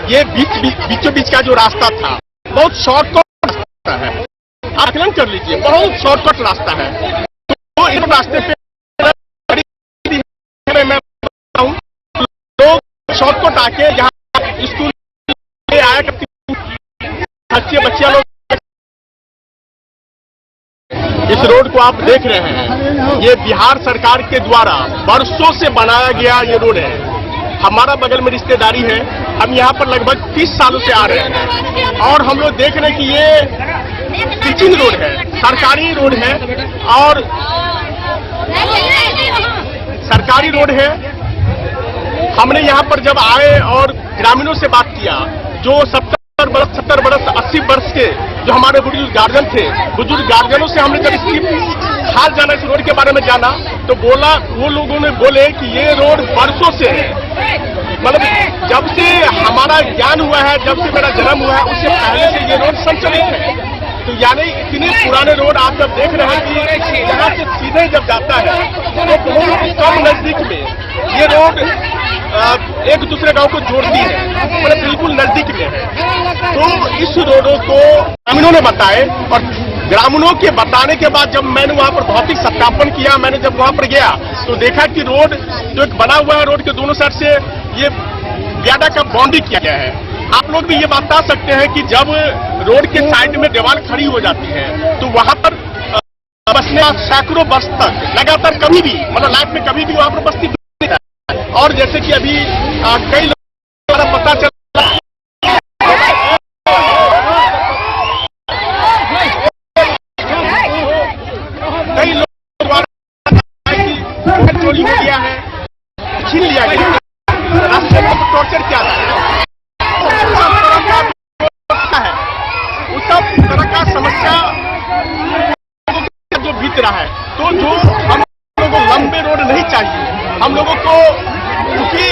ये बीचों बीच का जो रास्ता था बहुत शॉर्टकट रास्ता है। आकलन कर लीजिए, बहुत शॉर्टकट रास्ता है। तो इस रास्ते पे मैं बताऊं, लोग शॉर्टकट आके यहाँ स्कूल आया करती, बच्चियां लोग इस रोड को आप देख रहे हैं, ये बिहार सरकार के द्वारा वर्षों से बनाया गया ये रोड है। हमारा बगल में रिश्तेदारी है, हम यहाँ पर लगभग 30 सालों से आ रहे हैं और हम लोग देख रहे हैं कि ये पिचिंग रोड है, सरकारी रोड है और सरकारी रोड है। हमने यहाँ पर जब आए और ग्रामीणों से बात किया, जो 70 वर्ष 80 वर्ष के जो हमारे बुजुर्ग गार्जियन थे, बुजुर्ग गार्जियनों से हमने जब इसकी हाल जाना, इस रोड के बारे में जाना, तो बोला, वो लोगों ने बोले कि ये रोड वर्षों से है, मतलब जब से हमारा ज्ञान हुआ है, जब से मेरा जन्म हुआ है, उससे पहले से ये रोड संचालित है। तो यानी इतने पुराने रोड आप जब देख रहे हैं कि यहाँ से सीधे जब जाता है तो बहुत ही कम नजदीक में ये रोड एक दूसरे गांव को जोड़ती है, मतलब बिल्कुल नजदीक में है। तो इस रोडों को ग्रामीणों ने बताए और ग्रामीणों के बताने के बाद जब मैंने वहां पर भौतिक सत्यापन किया, मैंने जब वहां पर गया तो देखा कि रोड जो एक बना हुआ है, रोड के दोनों साइड से ये व्याडा का बाउंड्री किया गया है। आप लोग भी ये बता सकते हैं कि जब रोड के साइड में दीवार खड़ी हो जाती है तो वहां पर बसने सैकड़ों वर्ष तक लगातार कभी भी, मतलब लाइफ में कभी भी वहां पर बस्ती नहीं है। और जैसे कि अभी कई लोगों को पता चला कई लोग चोरी हो गया है, छीन लिया गया, रास्ते में टॉर्चर किया है, उस सब तरह का समस्या जो बीत रहा है। तो जो हम लोगों को लंबे रोड नहीं चाहिए, हम लोगों को, क्योंकि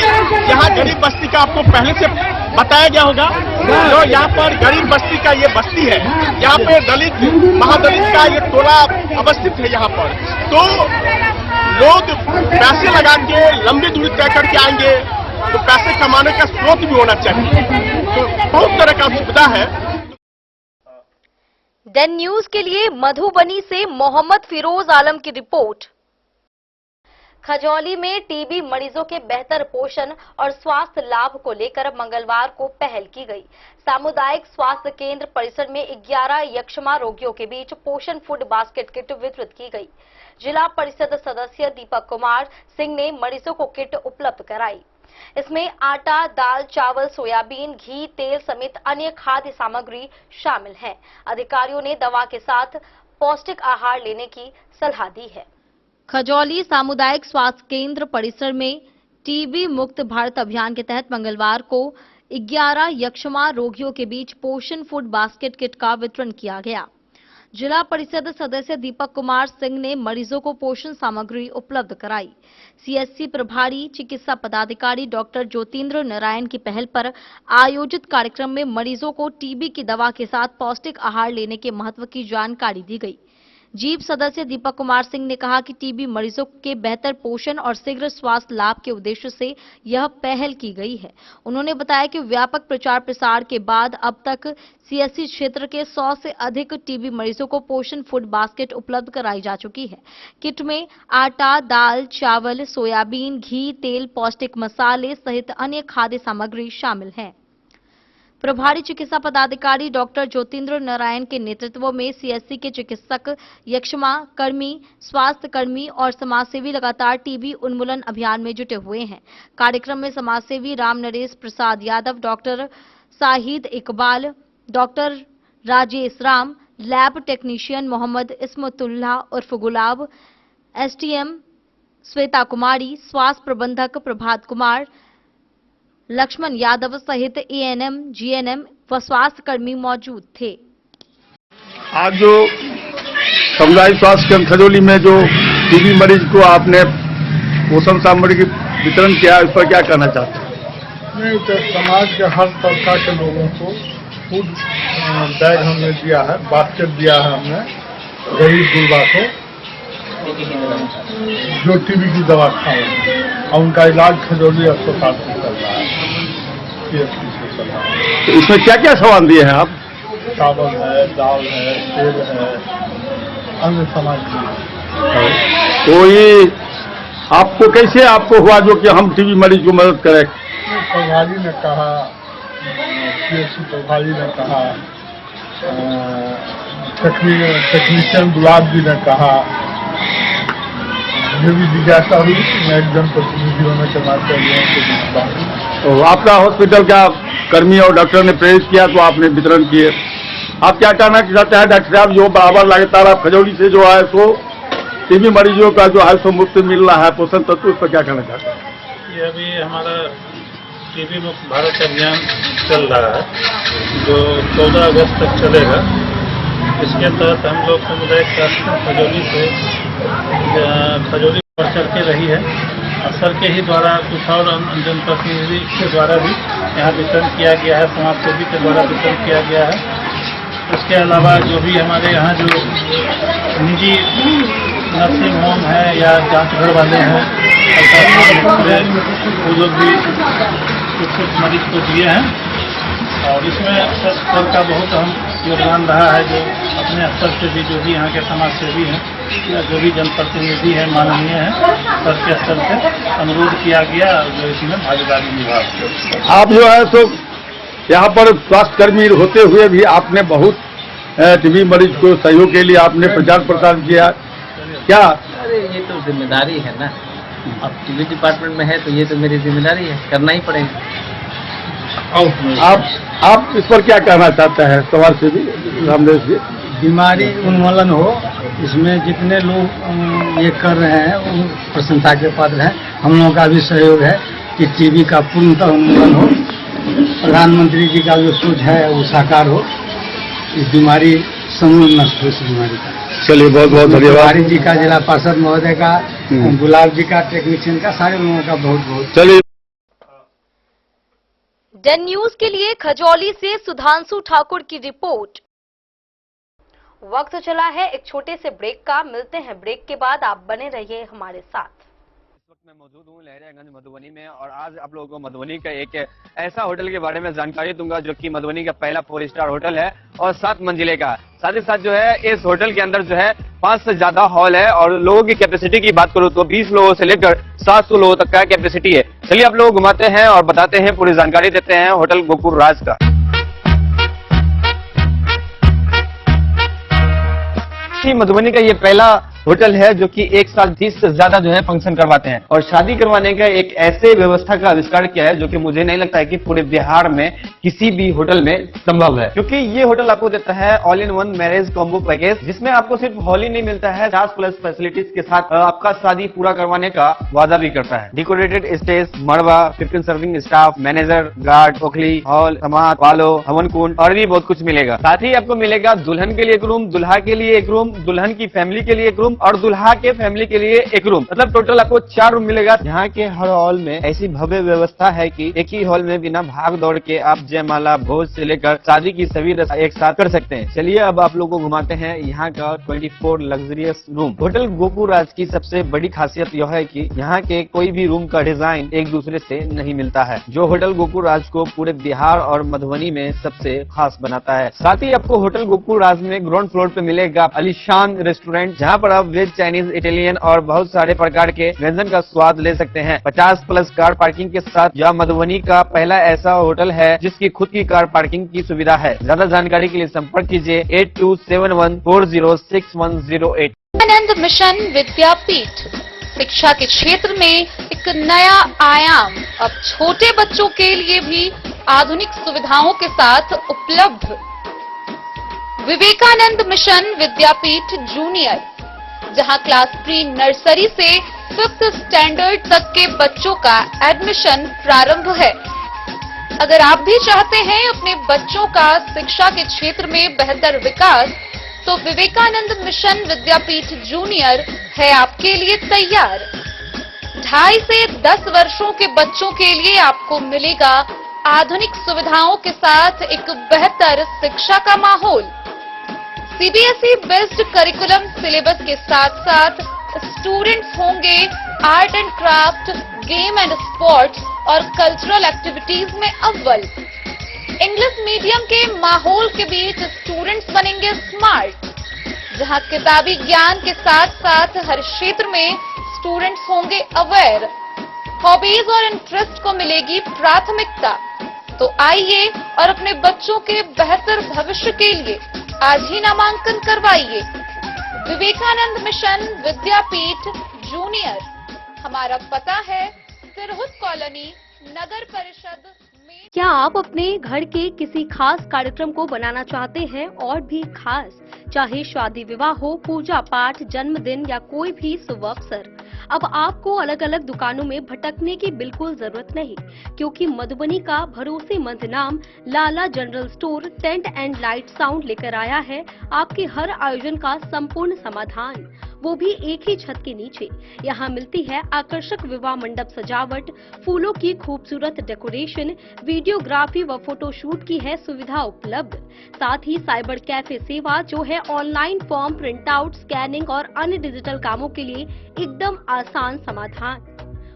यहाँ गरीब बस्ती का आपको पहले से बताया गया होगा, जो यहाँ पर गरीब बस्ती का ये बस्ती है, यहाँ पे दलित महादलित का ये टोला अवस्थित है यहाँ पर। तो लोग पैसे लगा के लंबी दूरी तय करके आएंगे तो पैसे कमाने का स्रोत भी होना चाहिए। तो बहुत तरह का सुविधा है। डेन न्यूज के लिए मधुबनी से मोहम्मद फिरोज आलम की रिपोर्ट। खजौली में टीबी मरीजों के बेहतर पोषण और स्वास्थ्य लाभ को लेकर मंगलवार को पहल की गई। सामुदायिक स्वास्थ्य केंद्र परिसर में 11 यक्ष्मा रोगियों के बीच पोषण फूड बास्केट किट वितरित की गई। जिला परिषद सदस्य दीपक कुमार सिंह ने मरीजों को किट उपलब्ध कराई। इसमें आटा, दाल, चावल, सोयाबीन, घी, तेल समेत अन्य खाद्य सामग्री शामिल है। अधिकारियों ने दवा के साथ पौष्टिक आहार लेने की सलाह दी है। खजौली सामुदायिक स्वास्थ्य केंद्र परिसर में टीबी मुक्त भारत अभियान के तहत मंगलवार को 11 यक्ष्मा रोगियों के बीच पोषण फूड बास्केट किट का वितरण किया गया। जिला परिषद सदस्य दीपक कुमार सिंह ने मरीजों को पोषण सामग्री उपलब्ध कराई। सीएससी प्रभारी चिकित्सा पदाधिकारी डॉक्टर ज्योतिन्द्र नारायण की पहल पर आयोजित कार्यक्रम में मरीजों को टीबी की दवा के साथ पौष्टिक आहार लेने के महत्व की जानकारी दी गई। जीप सदस्य दीपक कुमार सिंह ने कहा कि टीबी मरीजों के बेहतर पोषण और शीघ्र स्वास्थ्य लाभ के उद्देश्य से यह पहल की गई है। उन्होंने बताया कि व्यापक प्रचार प्रसार के बाद अब तक सीएससी क्षेत्र के 100 से अधिक टीबी मरीजों को पोषण फूड बास्केट उपलब्ध कराई जा चुकी है। किट में आटा, दाल, चावल, सोयाबीन, घी, तेल, पौष्टिक मसाले सहित अन्य खाद्य सामग्री शामिल है। प्रभारी चिकित्सा पदाधिकारी डॉक्टर ज्योतिन्द्र नारायण के नेतृत्व में सीएससी के चिकित्सक, यक्ष्मा कर्मी, स्वास्थ्य कर्मी और समाजसेवी लगातार टीबी उन्मूलन अभियान में जुटे हुए हैं। कार्यक्रम में समाजसेवी Ram Naresh Prasad Yadav, doctor Shahid Iqbal, doctor Rajesh Ram, lab technician Mohammad Ismatullah उर्फ गुलाब, एसटीएम श्वेता कुमारी, स्वास्थ्य प्रबंधक प्रभात कुमार, लक्ष्मण यादव सहित एएनएम, जीएनएम व स्वास्थ्य कर्मी मौजूद थे। आज जो सामुदायिक स्वास्थ्य केंद्र खजौली में जो टीबी मरीज को आपने पोषण सामग्री वितरण किया, इस पर क्या कहना चाहते हैं? नहीं, तो समाज के हर तबका के लोगों को फूड बैग हमने दिया है, बास्केट दिया है हमने गरीब गुरबा को, जो टीबी की दवा खाए और उनका इलाज खजौली अस्पताल से चल रहा है। तो इसमें क्या क्या सामान दिए हैं आप? चावल है, दाल है, तेल है, अन्य सामान। तो ये आपको कैसे आपको हुआ जो कि हम टीबी मरीज को मदद करें? प्रभारी ने कहा, सीएससी प्रभारी ने कहा, टेक्नीशियन गुलाब जी ने कहा, मुझे भी जिज्ञासा हुई कि मैं एक जनप्रतिनिधि होने के नाते तो आपका हॉस्पिटल का कर्मी और डॉक्टर ने प्रेरित किया तो आपने वितरण किए। आप क्या कहना चाहते हैं डॉक्टर साहब, जो बराबर लगातार आप खजौली से जो है तो टीबी मरीजों का जो है सो मुफ्त मिल रहा है पोषण तत्व, उस पर क्या कहना चाहते हैं? ये अभी हमारा टीबी मुक्त भारत अभियान चल रहा है जो 14 अगस्त तक चलेगा। इसके तहत हम लोग सामुदायिक स्वास्थ्य खजौली से खजौली पर चल के रही है, सर के ही द्वारा कुछ और जनप्रतिनिधि के द्वारा भी यहाँ वितरण किया गया है, समाजसेवी के द्वारा वितरण किया गया है। उसके अलावा जो भी हमारे यहाँ जो निजी नर्सिंग होम है या जांच घर वाले हैं, वो लोग भी कुछ मरीज को दिए हैं। और इसमें सर का बहुत अहम योगदान रहा है, जो अपने स्तर से भी जो भी यहाँ के समाज सेवी हैं या जो भी जनप्रतिनिधि हैं माननीय हैं, सर के स्तर से अनुरोध किया गया जो इसमें भागीदारी निभा। आप जो है तो यहाँ पर स्वास्थ्य कर्मी होते हुए भी आपने बहुत टीबी मरीज को सहयोग के लिए आपने प्रचार प्रसार किया, क्या? अरे ये तो जिम्मेदारी है ना, अब टीबी डिपार्टमेंट में है तो ये तो मेरी जिम्मेदारी है, करना ही पड़ेगा। आप इस पर क्या कहना चाहते हैं समाज सेवी रामदेव जी? बीमारी उन्मूलन हो, इसमें जितने लोग ये कर रहे हैं वो प्रशंसा के पात्र हैं। हम लोगों का भी सहयोग है कि टीबी का पूर्णतः उन्मूलन हो, प्रधानमंत्री जी का जो सोच है वो साकार हो, इस बीमारी समूल नष्ट हो इस बीमारी का। चलिए बहुत बहुत धन्यवाद। तिवारी जी का, जिला पार्षद महोदय का, गुलाब जी का, टेक्नीशियन का, सारे लोगों का बहुत बहुत। चलिए। डन न्यूज के लिए खजौली से सुधांशु ठाकुर की रिपोर्ट। वक्त चला है एक छोटे से ब्रेक का, मिलते हैं ब्रेक के बाद, आप बने रहिए हमारे साथ। इस वक्त मैं मौजूद हूँ लहरियागंज मधुबनी में और आज आप लोगों को मधुबनी का एक ऐसा होटल के बारे में जानकारी दूंगा जो कि मधुबनी का पहला 4 स्टार होटल है और 7 मंजिले का। साथ ही साथ जो है इस होटल के अंदर जो है 5 से ज्यादा हॉल है और लोगों की कैपेसिटी की बात करूं तो 20 लोगों से लेकर 700 लोगों तक का कैपेसिटी है। चलिए आप लोग घुमाते हैं और बताते हैं, पूरी जानकारी देते हैं होटल गोकुल राज का। मधुबनी का ये पहला होटल है जो कि एक साथ 30 से ज्यादा जो है फंक्शन करवाते हैं और शादी करवाने का एक ऐसे व्यवस्था का आविष्कार किया है जो कि मुझे नहीं लगता है कि पूरे बिहार में किसी भी होटल में संभव है, क्योंकि ये होटल आपको देता है all in one marriage combo package, जिसमें आपको सिर्फ हॉल ही नहीं मिलता है, 50+ फैसिलिटीज के साथ आपका शादी पूरा करवाने का वादा भी करता है। डेकोरेटेड स्टेज, मड़वा, 15 सर्विंग स्टाफ, मैनेजर, गार्ड, ओखली, हॉल, समाज, वालो, हवन कुंड और भी बहुत कुछ मिलेगा। साथ ही आपको मिलेगा दुल्हन के लिए एक रूम, दुल्हा के लिए एक रूम, दुल्हन की फैमिली के लिए एक रूम और दुल्हा के फैमिली के लिए एक रूम, मतलब टोटल आपको 4 रूम मिलेगा। यहाँ के हर हॉल में ऐसी भव्य व्यवस्था है कि एक ही हॉल में बिना भाग दौड़ के आप जयमाला, भोज से लेकर शादी की सभी रस्म एक साथ कर सकते हैं। चलिए अब आप लोगों को घुमाते हैं यहाँ का 24 लग्जरियस रूम। होटल गोकुल राज की सबसे बड़ी खासियत यह है कि यहाँ के कोई भी रूम का डिजाइन एक दूसरे से नहीं मिलता है, जो होटल गोकुल राज को पूरे बिहार और मधुबनी में सबसे खास बनाता है। साथ ही आपको होटल गोकुल राज में ग्राउंड फ्लोर पे मिलेगा आलीशान रेस्टोरेंट, जहाँ पर आप वेज, चाइनीज, इटालियन और बहुत सारे प्रकार के व्यंजन का स्वाद ले सकते हैं। 50+ कार पार्किंग के साथ यह मधुबनी का पहला ऐसा होटल है जिसकी खुद की कार पार्किंग की सुविधा है। ज्यादा जानकारी के लिए संपर्क कीजिए 8271406108। आनंद मिशन विद्यापीठ शिक्षा के क्षेत्र में एक नया आयाम अब छोटे बच्चों के लिए भी आधुनिक सुविधाओं के साथ उपलब्ध। विवेकानंद मिशन विद्यापीठ जूनियर, जहां क्लास प्री नर्सरी से 5th स्टैंडर्ड तक के बच्चों का एडमिशन प्रारंभ है। अगर आप भी चाहते हैं अपने बच्चों का शिक्षा के क्षेत्र में बेहतर विकास, तो विवेकानंद मिशन विद्यापीठ जूनियर है आपके लिए तैयार। 2.5 से 10 वर्षों के बच्चों के लिए आपको मिलेगा आधुनिक सुविधाओं के साथ एक बेहतर शिक्षा का माहौल। सीबीएसई बेस्ड करिकुलम सिलेबस के साथ साथ स्टूडेंट्स होंगे art and craft, game and sports और कल्चरल एक्टिविटीज में अव्वल। इंग्लिश मीडियम के माहौल के बीच स्टूडेंट्स बनेंगे स्मार्ट, जहां किताबी ज्ञान के साथ साथ हर क्षेत्र में स्टूडेंट्स होंगे अवेयर। हॉबीज और इंटरेस्ट को मिलेगी प्राथमिकता। तो आइए और अपने बच्चों के बेहतर भविष्य के लिए आज ही नामांकन करवाइए। विवेकानंद मिशन विद्यापीठ जूनियर, हमारा पता है सिरहुत कॉलोनी, नगर परिषद में। क्या आप अपने घर के किसी खास कार्यक्रम को बनाना चाहते हैं और भी खास, चाहे शादी विवाह हो, पूजा पाठ, जन्मदिन या कोई भी शुभ अवसर? अब आपको अलग अलग दुकानों में भटकने की बिल्कुल जरूरत नहीं, क्योंकि मधुबनी का भरोसेमंद नाम Lala general store tent and light sound लेकर आया है आपके हर आयोजन का संपूर्ण समाधान। वो भी एक ही छत के नीचे। यहाँ मिलती है आकर्षक विवाह मंडप सजावट, फूलों की खूबसूरत डेकोरेशन, वीडियोग्राफी व फोटोशूट की है सुविधा उपलब्ध। साथ ही साइबर कैफे सेवा जो है online form print out, scanning और अन्य डिजिटल कामों के लिए एकदम आसान समाधान।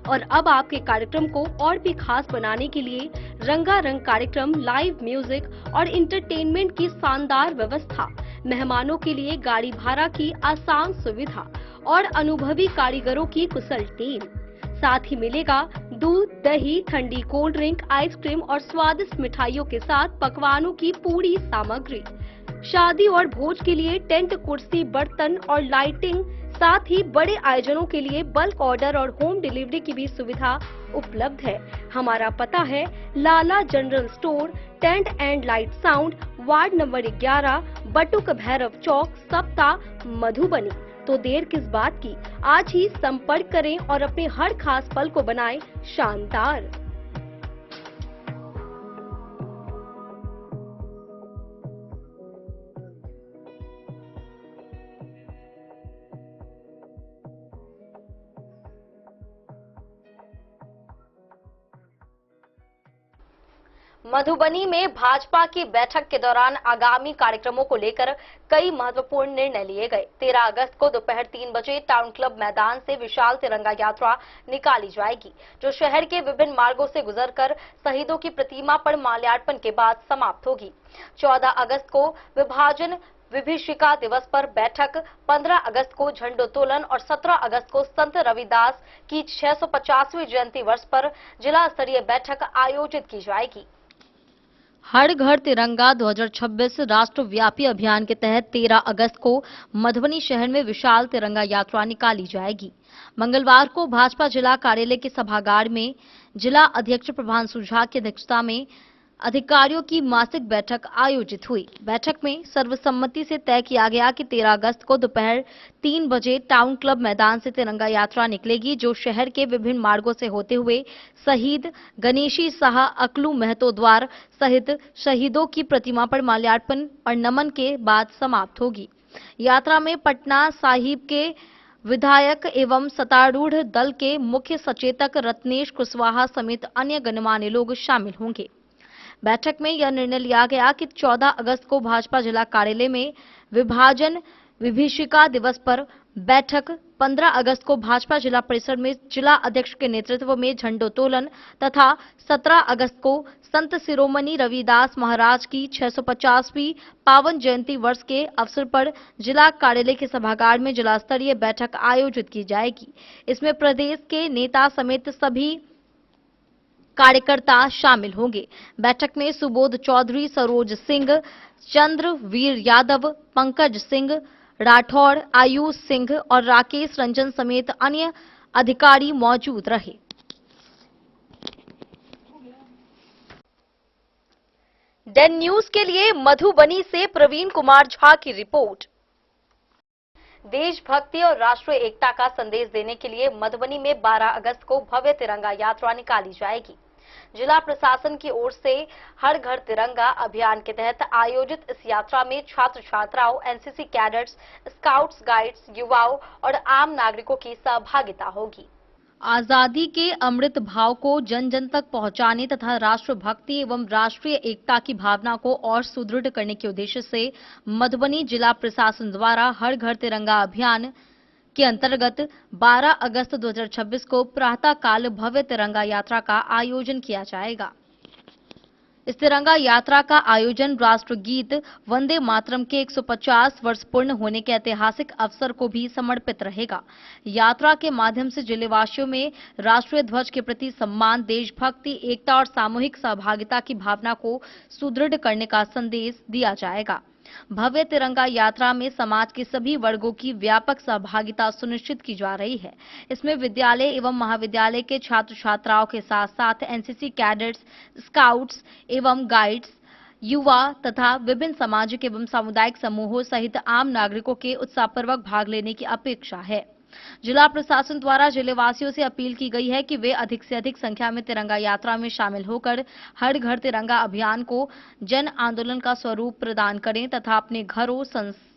और अब आपके कार्यक्रम को और भी खास बनाने के लिए रंगारंग कार्यक्रम, लाइव म्यूजिक और इंटरटेनमेंट की शानदार व्यवस्था, मेहमानों के लिए गाड़ी भाड़ा की आसान सुविधा और अनुभवी कारीगरों की कुशल टीम। साथ ही मिलेगा दूध, दही, ठंडी कोल्ड ड्रिंक, आइसक्रीम और स्वादिष्ट मिठाइयों के साथ पकवानों की पूरी सामग्री। शादी और भोज के लिए टेंट, कुर्सी, बर्तन और लाइटिंग, साथ ही बड़े आयोजनों के लिए बल्क ऑर्डर और होम डिलीवरी की भी सुविधा उपलब्ध है। हमारा पता है Lala general store, tent and light sound, ward number 11, Batuk Bhairav Chowk, Sapta, Madhubani. तो देर किस बात की, आज ही संपर्क करें और अपने हर खास पल को बनाएं शानदार। मधुबनी में भाजपा की बैठक के दौरान आगामी कार्यक्रमों को लेकर कई महत्वपूर्ण निर्णय लिए गए। 13 अगस्त को दोपहर 3 बजे टाउन क्लब मैदान से विशाल तिरंगा यात्रा निकाली जाएगी, जो शहर के विभिन्न मार्गों से गुजरकर शहीदों की प्रतिमा पर माल्यार्पण के बाद समाप्त होगी। 14 अगस्त को विभाजन विभीषिका दिवस पर बैठक, 15 अगस्त को झंडोत्तोलन और 17 अगस्त को संत रविदास की 650वीं जयंती वर्ष पर जिला स्तरीय बैठक आयोजित की जाएगी। हर घर तिरंगा 2026 राष्ट्रव्यापी अभियान के तहत 13 अगस्त को मधुबनी शहर में विशाल तिरंगा यात्रा निकाली जाएगी। मंगलवार को भाजपा जिला कार्यालय के सभागार में जिला अध्यक्ष प्रभांशु झा की अध्यक्षता में अधिकारियों की मासिक बैठक आयोजित हुई। बैठक में सर्वसम्मति से तय किया गया कि 13 अगस्त को दोपहर 3 बजे टाउन क्लब मैदान से तिरंगा यात्रा निकलेगी, जो शहर के विभिन्न मार्गों से होते हुए शहीद गणेशी शाह, अकलू महतो द्वार सहित शहीदों की प्रतिमा पर माल्यार्पण और नमन के बाद समाप्त होगी। यात्रा में पटना साहिब के विधायक एवं सत्तारूढ़ दल के मुख्य सचेतक रत्नेश कुशवाहा समेत अन्य गणमान्य लोग शामिल होंगे। बैठक में यह निर्णय लिया गया कि 14 अगस्त को भाजपा जिला कार्यालय में विभाजन विभीषिका दिवस पर बैठक, 15 अगस्त को भाजपा जिला परिसर में जिला अध्यक्ष के नेतृत्व में झंडोत्तोलन तथा 17 अगस्त को संत शिरोमणि रविदास महाराज की 650वीं पावन जयंती वर्ष के अवसर पर जिला कार्यालय के सभागार में जिला स्तरीय बैठक आयोजित की जाएगी। इसमें प्रदेश के नेता समेत सभी कार्यकर्ता शामिल होंगे। बैठक में सुबोध चौधरी, सरोज सिंह, चंद्रवीर यादव, पंकज सिंह राठौड़, आयुष सिंह और राकेश रंजन समेत अन्य अधिकारी मौजूद रहे। डेन न्यूज के लिए मधुबनी से प्रवीण कुमार झा की रिपोर्ट। देशभक्ति और राष्ट्रीय एकता का संदेश देने के लिए मधुबनी में 12 अगस्त को भव्य तिरंगा यात्रा निकाली जाएगी। जिला प्रशासन की ओर से हर घर तिरंगा अभियान के तहत आयोजित इस यात्रा में छात्र छात्राओं, एनसीसी कैडेट्स, स्काउट्स गाइड्स, युवाओं और आम नागरिकों की सहभागिता होगी। आजादी के अमृत भाव को जन जन तक पहुंचाने तथा राष्ट्रभक्ति एवं राष्ट्रीय एकता की भावना को और सुदृढ़ करने के उद्देश्य से मधुबनी जिला प्रशासन द्वारा हर घर तिरंगा अभियान के अंतर्गत 12 अगस्त 2026 को प्रातः काल भव्य तिरंगा यात्रा का आयोजन किया जाएगा। इस तिरंगा यात्रा का आयोजन राष्ट्रगीत वंदे मातरम के 150 वर्ष पूर्ण होने के ऐतिहासिक अवसर को भी समर्पित रहेगा। यात्रा के माध्यम से जिलेवासियों में राष्ट्रीय ध्वज के प्रति सम्मान, देशभक्ति, एकता और सामूहिक सहभागिता की भावना को सुदृढ़ करने का संदेश दिया जाएगा। भव्य तिरंगा यात्रा में समाज के सभी वर्गों की व्यापक सहभागिता सुनिश्चित की जा रही है। इसमें विद्यालय एवं महाविद्यालय के छात्र छात्राओं के साथ साथ एनसीसी कैडेट्स, स्काउट्स एवं गाइड्स, युवा तथा विभिन्न सामाजिक एवं सामुदायिक समूहों सहित आम नागरिकों के उत्साहपूर्वक भाग लेने की अपेक्षा है। जिला प्रशासन द्वारा जिलेवासियों से अपील की गई है कि वे अधिक से अधिक संख्या में तिरंगा यात्रा में शामिल होकर हर घर तिरंगा अभियान को जन आंदोलन का स्वरूप प्रदान करें तथा अपने घरों,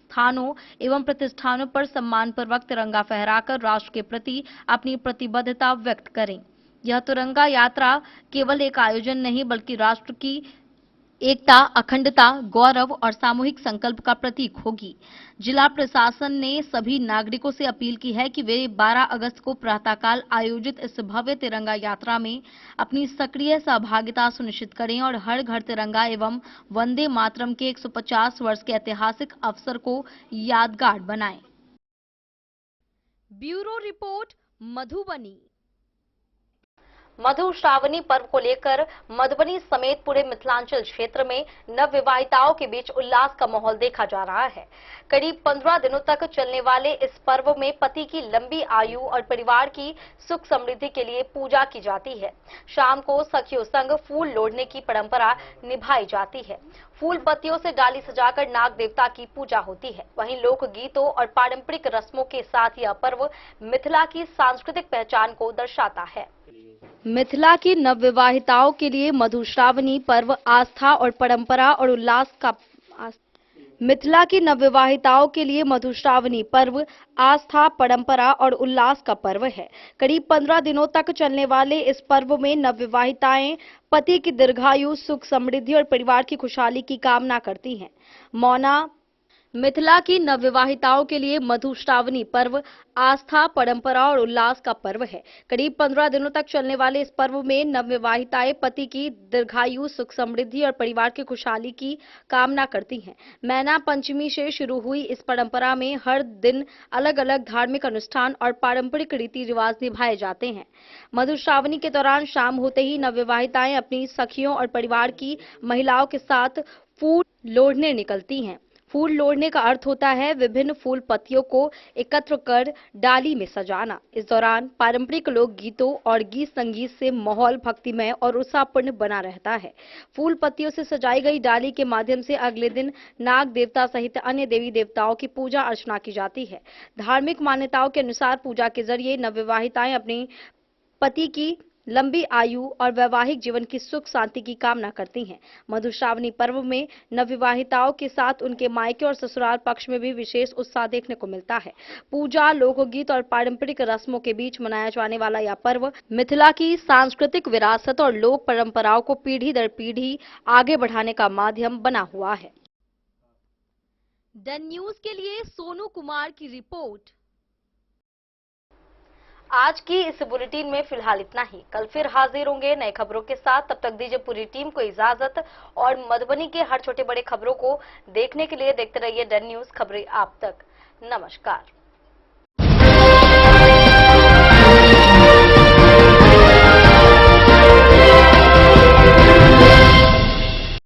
स्थानों एवं प्रतिष्ठानों पर सम्मानपूर्वक तिरंगा फहराकर राष्ट्र के प्रति अपनी प्रतिबद्धता व्यक्त करें। यह तिरंगा यात्रा केवल एक आयोजन नहीं बल्कि राष्ट्र की एकता, अखंडता, गौरव और सामूहिक संकल्प का प्रतीक होगी। जिला प्रशासन ने सभी नागरिकों से अपील की है कि वे 12 अगस्त को प्रातःकाल आयोजित इस भव्य तिरंगा यात्रा में अपनी सक्रिय सहभागिता सुनिश्चित करें और हर घर तिरंगा एवं वंदे मातरम के 150 वर्ष के ऐतिहासिक अवसर को यादगार बनाएं। Bureau report, Madhubani. Madhushravani पर्व को लेकर मधुबनी समेत पूरे मिथिलांचल क्षेत्र में नवविवाहिताओं के बीच उल्लास का माहौल देखा जा रहा है। करीब 15 दिनों तक चलने वाले इस पर्व में पति की लंबी आयु और परिवार की सुख समृद्धि के लिए पूजा की जाती है। शाम को सखियों संग फूल लोढ़ने की परंपरा निभाई जाती है। फूल पत्तियों से डाली सजाकर नाग देवता की पूजा होती है। वहीं लोक गीतों और पारंपरिक रस्मों के साथ यह पर्व मिथिला की सांस्कृतिक पहचान को दर्शाता है। मिथिला की नवविवाहिताओं के लिए मधुश्रावणी पर्व आस्था और परंपरा और उल्लास का मिथिला की नवविवाहिताओं के लिए मधुश्रावणी पर्व आस्था, परंपरा और उल्लास का पर्व है। करीब 15 दिनों तक चलने वाले इस पर्व में नवविवाहिताएं पति की दीर्घायु, सुख समृद्धि और परिवार की खुशहाली की कामना करती हैं। मिथिला की नवविवाहिताओं के लिए मधुश्रावणी पर्व आस्था, परंपरा और उल्लास का पर्व है। करीब 15 दिनों तक चलने वाले इस पर्व में नवविवाहिताएं पति की दीर्घायु, सुख समृद्धि और परिवार की खुशहाली की कामना करती हैं। मैना पंचमी से शुरू हुई इस परंपरा में हर दिन अलग अलग धार्मिक अनुष्ठान और पारंपरिक रीति रिवाज निभाए जाते हैं। मधुश्रावणी के दौरान शाम होते ही नवविवाहिताएं अपनी सखियों और परिवार की महिलाओं के साथ फूल लोढ़ने निकलती हैं। फूल लोढ़ने का अर्थ होता है विभिन्न फूल पत्तियों को एकत्र कर डाली में सजाना। इस दौरान पारंपरिक लोक गीतों और गीत संगीत से माहौल भक्तिमय और उत्साहपूर्ण बना रहता है। फूल पत्तियों से सजाई गई डाली के माध्यम से अगले दिन नाग देवता सहित अन्य देवी देवताओं की पूजा अर्चना की जाती है। धार्मिक मान्यताओं के अनुसार पूजा के जरिए नवविवाहिताएं अपने पति की लंबी आयु और वैवाहिक जीवन की सुख शांति की कामना करती हैं। मधुश्रावणी पर्व में नवविवाहिताओं के साथ उनके मायके और ससुराल पक्ष में भी विशेष उत्साह देखने को मिलता है। पूजा, लोकगीत और पारंपरिक रस्मों के बीच मनाया जाने वाला यह पर्व मिथिला की सांस्कृतिक विरासत और लोक परंपराओं को पीढ़ी दर पीढ़ी आगे बढ़ाने का माध्यम बना हुआ है। द न्यूज के लिए सोनू कुमार की रिपोर्ट। आज की इस बुलेटिन में फिलहाल इतना ही। कल फिर हाजिर होंगे नई खबरों के साथ। तब तक दीजिए पूरी टीम को इजाजत और मधुबनी के हर छोटे बड़े खबरों को देखने के लिए देखते रहिए द न्यूज खबरें आप तक। नमस्कार।